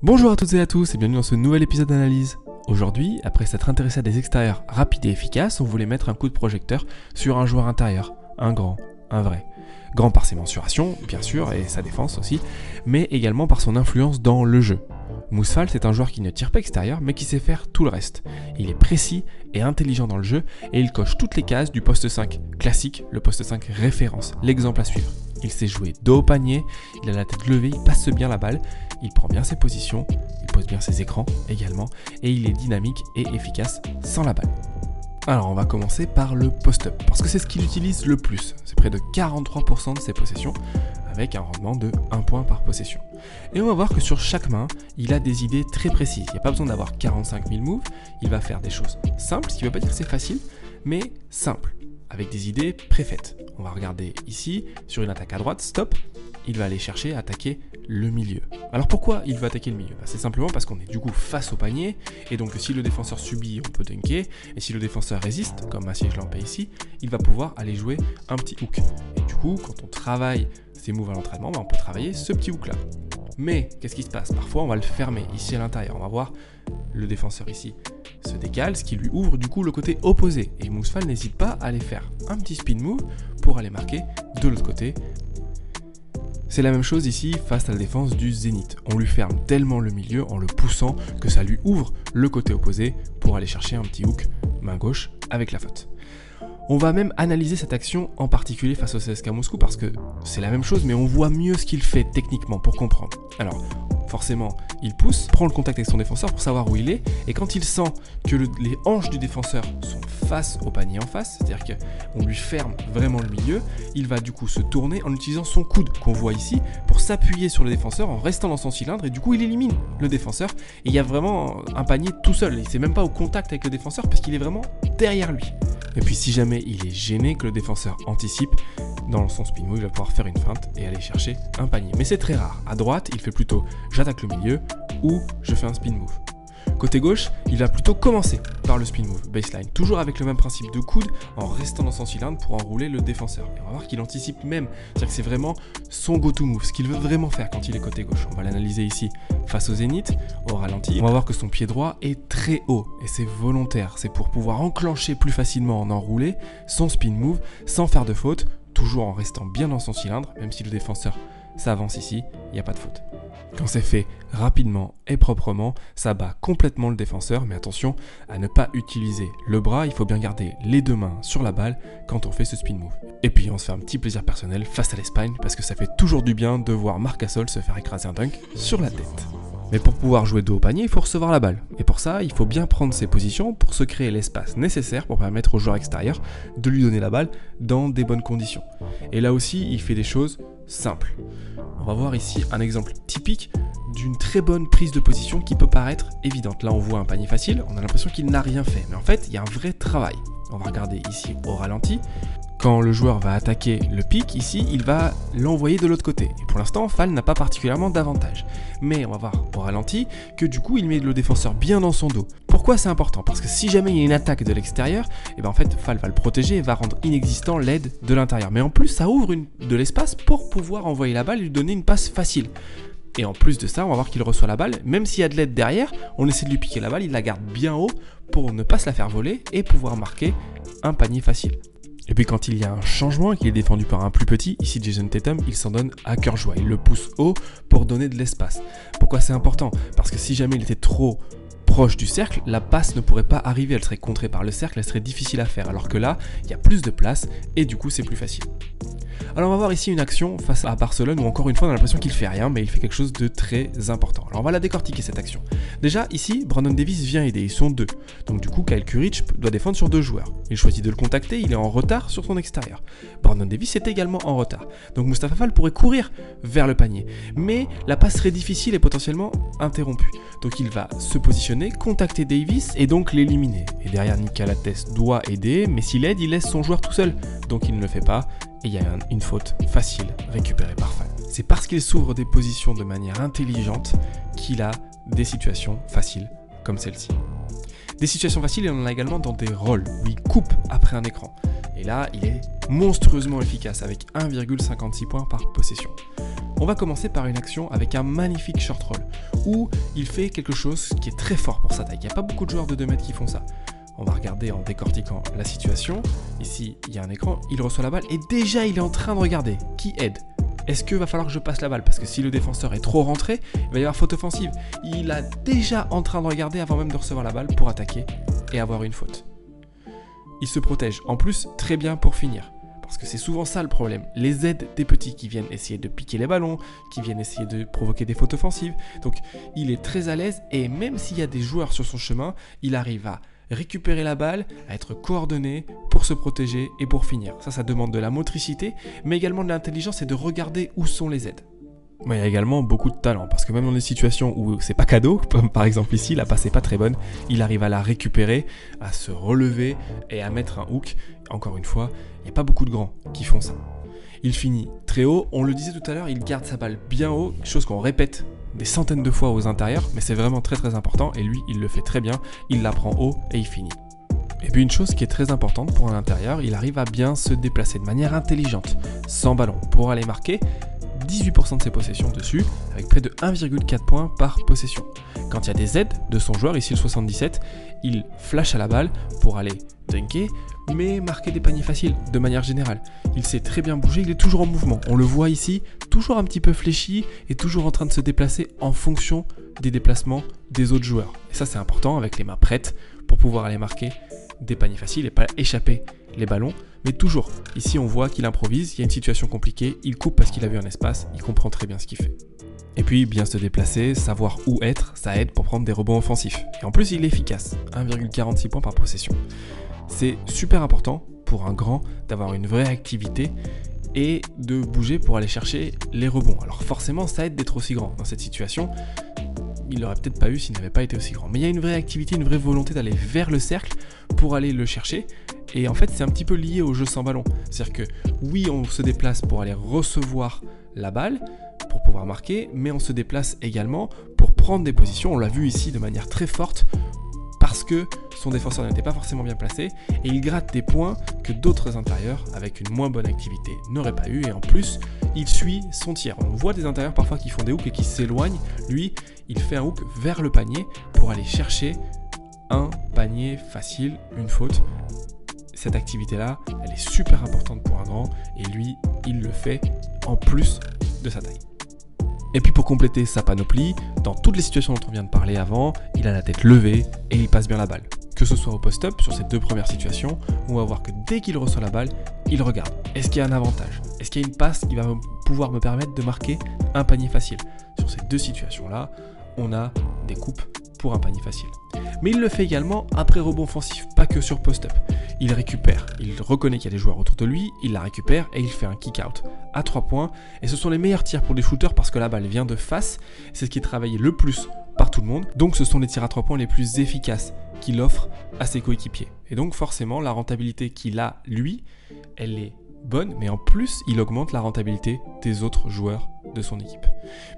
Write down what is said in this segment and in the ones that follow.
Bonjour à toutes et à tous et bienvenue dans ce nouvel épisode d'analyse. Aujourd'hui, après s'être intéressé à des extérieurs rapides et efficaces, on voulait mettre un coup de projecteur sur un joueur intérieur, un grand, un vrai. Grand par ses mensurations, bien sûr, et sa défense aussi, mais également par son influence dans le jeu. Mousfal, c'est un joueur qui ne tire pas extérieur, mais qui sait faire tout le reste. Il est précis et intelligent dans le jeu, et il coche toutes les cases du poste 5 classique, le poste 5 référence, l'exemple à suivre. Il sait jouer dos au panier, il a la tête levée, il passe bien la balle, il prend bien ses positions, il pose bien ses écrans également, et il est dynamique et efficace sans la balle. Alors on va commencer par le post-up, parce que c'est ce qu'il utilise le plus. C'est près de 43% de ses possessions, avec un rendement de 1 point par possession. Et on va voir que sur chaque main, il a des idées très précises. Il n'y a pas besoin d'avoir 45 000 moves, il va faire des choses simples, ce qui ne veut pas dire que c'est facile, mais simples, avec des idées préfaites. On va regarder ici, sur une attaque à droite, stop, il va aller chercher à attaquer le milieu. Alors pourquoi il veut attaquer le milieu ? C'est simplement parce qu'on est du coup face au panier, et donc si le défenseur subit, on peut dunker, et si le défenseur résiste, comme Massiege Lampé ici, il va pouvoir aller jouer un petit hook. Et du coup, quand on travaille ces moves à l'entraînement, on peut travailler ce petit hook là. Mais qu'est-ce qui se passe ? Parfois on va le fermer ici à l'intérieur, on va voir le défenseur ici se décale, ce qui lui ouvre du coup le côté opposé. Et Mousfal n'hésite pas à aller faire un petit spin move pour aller marquer de l'autre côté. C'est la même chose ici face à la défense du Zénith. On lui ferme tellement le milieu en le poussant que ça lui ouvre le côté opposé pour aller chercher un petit hook main gauche avec la faute. On va même analyser cette action en particulier face au CSKA Moscou parce que c'est la même chose mais on voit mieux ce qu'il fait techniquement pour comprendre. Alors forcément il pousse, prend le contact avec son défenseur pour savoir où il est et quand il sent que les hanches du défenseur sont face au panier en face, c'est-à-dire qu'on lui ferme vraiment le milieu, il va du coup se tourner en utilisant son coude qu'on voit ici pour s'appuyer sur le défenseur en restant dans son cylindre et du coup il élimine le défenseur et il y a vraiment un panier tout seul, il n'est même pas au contact avec le défenseur parce qu'il est vraiment derrière lui. Et puis si jamais il est gêné que le défenseur anticipe, dans son spin move, il va pouvoir faire une feinte et aller chercher un panier. Mais c'est très rare. À droite, il fait plutôt j'attaque le milieu ou je fais un spin move. Côté gauche, il va plutôt commencer par le spin move, baseline, toujours avec le même principe de coude en restant dans son cylindre pour enrouler le défenseur. Et on va voir qu'il anticipe même, c'est-à-dire que c'est vraiment son go-to move, ce qu'il veut vraiment faire quand il est côté gauche. On va l'analyser ici face au Zénith, au ralenti. On va voir que son pied droit est très haut et c'est volontaire. C'est pour pouvoir enclencher plus facilement en enroulé son spin move sans faire de faute, toujours en restant bien dans son cylindre, même si le défenseur s'avance ici, il n'y a pas de faute. Quand c'est fait rapidement et proprement, ça bat complètement le défenseur, mais attention à ne pas utiliser le bras, il faut bien garder les deux mains sur la balle quand on fait ce spin move. Et puis on se fait un petit plaisir personnel face à l'Espagne, parce que ça fait toujours du bien de voir Marc Gasol se faire écraser un dunk sur la tête. Mais pour pouvoir jouer dos au panier, il faut recevoir la balle. Et pour ça, il faut bien prendre ses positions pour se créer l'espace nécessaire pour permettre au joueur extérieur de lui donner la balle dans des bonnes conditions. Et là aussi, il fait des choses simples. On va voir ici un exemple typique d'une très bonne prise de position qui peut paraître évidente. Là, on voit un panier facile, on a l'impression qu'il n'a rien fait. Mais en fait, il y a un vrai travail. On va regarder ici au ralenti. Quand le joueur va attaquer le pic, ici, il va l'envoyer de l'autre côté. Et pour l'instant, Fall n'a pas particulièrement d'avantage. Mais on va voir au ralenti que du coup, il met le défenseur bien dans son dos. Pourquoi c'est important ? Parce que si jamais il y a une attaque de l'extérieur, et ben en fait, Fall va le protéger et va rendre inexistant l'aide de l'intérieur. Mais en plus, ça ouvre de l'espace pour pouvoir envoyer la balle et lui donner une passe facile. Et en plus de ça, on va voir qu'il reçoit la balle. Même s'il y a de l'aide derrière, on essaie de lui piquer la balle, il la garde bien haut pour ne pas se la faire voler et pouvoir marquer un panier facile. Et puis quand il y a un changement et qu'il est défendu par un plus petit, ici Jason Tatum, il s'en donne à cœur joie. Il le pousse haut pour donner de l'espace. Pourquoi c'est important ? Parce que si jamais il était trop proche du cercle, la passe ne pourrait pas arriver. Elle serait contrée par le cercle, elle serait difficile à faire. Alors que là, il y a plus de place et du coup c'est plus facile. Alors on va voir ici une action face à Barcelone où encore une fois on a l'impression qu'il fait rien mais il fait quelque chose de très important. Alors on va la décortiquer cette action. Déjà ici Brandon Davis vient aider, ils sont deux. Donc du coup Kyle Kuric doit défendre sur deux joueurs. Il choisit de le contacter, il est en retard sur son extérieur. Brandon Davis est également en retard. Donc Mustapha Fall pourrait courir vers le panier. Mais la passe serait difficile et potentiellement interrompue. Donc il va se positionner, contacter Davis et donc l'éliminer. Et derrière Nick Calates doit aider mais s'il aide il laisse son joueur tout seul. Donc il ne le fait pas. Et il y a une faute facile récupérée par Fall. C'est parce qu'il s'ouvre des positions de manière intelligente qu'il a des situations faciles comme celle-ci. Des situations faciles, il en a également dans des rôles où il coupe après un écran. Et là, il est monstrueusement efficace avec 1,56 points par possession. On va commencer par une action avec un magnifique short roll, où il fait quelque chose qui est très fort pour sa taille. Il n'y a pas beaucoup de joueurs de 2 mètres qui font ça. On va regarder en décortiquant la situation. Ici, il y a un écran, il reçoit la balle et déjà il est en train de regarder qui aide. Est-ce qu'il va falloir que je passe la balle? Parce que si le défenseur est trop rentré, il va y avoir faute offensive. Il est déjà en train de regarder avant même de recevoir la balle pour attaquer et avoir une faute. Il se protège en plus très bien pour finir. Parce que c'est souvent ça le problème. Les aides des petits qui viennent essayer de piquer les ballons, qui viennent essayer de provoquer des fautes offensives. Donc il est très à l'aise et même s'il y a des joueurs sur son chemin, il arrive à récupérer la balle, à être coordonné pour se protéger et pour finir. Ça demande de la motricité, mais également de l'intelligence et de regarder où sont les aides. Mais il y a également beaucoup de talent, parce que même dans des situations où c'est pas cadeau, comme par exemple ici, la passe n'est pas très bonne, il arrive à la récupérer, à se relever et à mettre un hook. Encore une fois, il n'y a pas beaucoup de grands qui font ça. Il finit très haut, on le disait tout à l'heure, il garde sa balle bien haut, chose qu'on répète des centaines de fois aux intérieurs, mais c'est vraiment très important et lui il le fait très bien, il la prend haut et il finit. Et puis une chose qui est très importante pour un intérieur, il arrive à bien se déplacer de manière intelligente, sans ballon, pour aller marquer 18% de ses possessions dessus, avec près de 1,4 points par possession. Quand il y a des aides de son joueur, ici le 77, il flash à la balle pour aller dunker, mais marquer des paniers faciles de manière générale. Il sait très bien bouger, il est toujours en mouvement. On le voit ici, toujours un petit peu fléchi et toujours en train de se déplacer en fonction des déplacements des autres joueurs. Et ça c'est important avec les mains prêtes pour pouvoir aller marquer des paniers faciles et pas échapper les ballons. Mais toujours, ici on voit qu'il improvise, il y a une situation compliquée, il coupe parce qu'il a vu un espace, il comprend très bien ce qu'il fait. Et puis bien se déplacer, savoir où être, ça aide pour prendre des rebonds offensifs. Et en plus il est efficace, 1,46 points par possession. C'est super important pour un grand d'avoir une vraie activité et de bouger pour aller chercher les rebonds. Alors forcément ça aide d'être aussi grand dans cette situation. Il l'aurait peut-être pas eu s'il n'avait pas été aussi grand. Mais il y a une vraie activité, une vraie volonté d'aller vers le cercle pour aller le chercher. Et en fait c'est un petit peu lié au jeu sans ballon. C'est-à-dire que oui on se déplace pour aller recevoir la balle, pour pouvoir marquer, mais on se déplace également pour prendre des positions. On l'a vu ici de manière très forte, parce que son défenseur n'était pas forcément bien placé et il gratte des points que d'autres intérieurs avec une moins bonne activité n'auraient pas eu et en plus il suit son tir. On voit des intérieurs parfois qui font des hooks et qui s'éloignent, lui il fait un hook vers le panier pour aller chercher un panier facile, une faute. Cette activité là elle est super importante pour un grand et lui il le fait en plus de sa taille. Et puis pour compléter sa panoplie, dans toutes les situations dont on vient de parler avant, il a la tête levée et il passe bien la balle. Que ce soit au post-up sur ces 2 premières situations, on va voir que dès qu'il reçoit la balle, il regarde. Est-ce qu'il y a un avantage? Est-ce qu'il y a une passe qui va pouvoir me permettre de marquer un panier facile? Sur ces 2 situations-là, on a des coupes pour un panier facile. Mais il le fait également après rebond offensif, pas que sur post-up. Il récupère, il reconnaît qu'il y a des joueurs autour de lui, il la récupère et il fait un kick-out à 3 points. Et ce sont les meilleurs tirs pour des shooters parce que la balle vient de face, c'est ce qui est travaillé le plus par tout le monde. Donc ce sont les tirs à 3 points les plus efficaces qu'il offre à ses coéquipiers. Et donc forcément la rentabilité qu'il a lui, elle est bonne, mais en plus il augmente la rentabilité des autres joueurs de son équipe.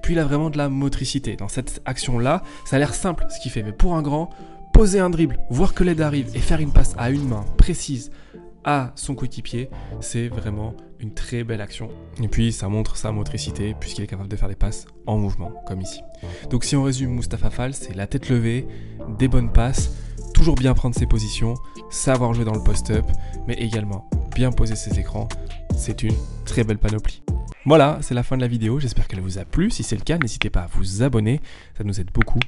Puis il a vraiment de la motricité. Dans cette action-là, ça a l'air simple ce qu'il fait, mais pour un grand, poser un dribble, voir que l'aide arrive et faire une passe à une main précise à son coéquipier, c'est vraiment une très belle action. Et puis ça montre sa motricité puisqu'il est capable de faire des passes en mouvement, comme ici. Donc si on résume Mustapha Fall, c'est la tête levée, des bonnes passes, toujours bien prendre ses positions, savoir jouer dans le post-up, mais également bien poser ses écrans. C'est une très belle panoplie. Voilà, c'est la fin de la vidéo, j'espère qu'elle vous a plu. Si c'est le cas, n'hésitez pas à vous abonner, ça nous aide beaucoup.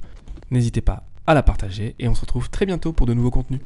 N'hésitez pas à la partager et on se retrouve très bientôt pour de nouveaux contenus.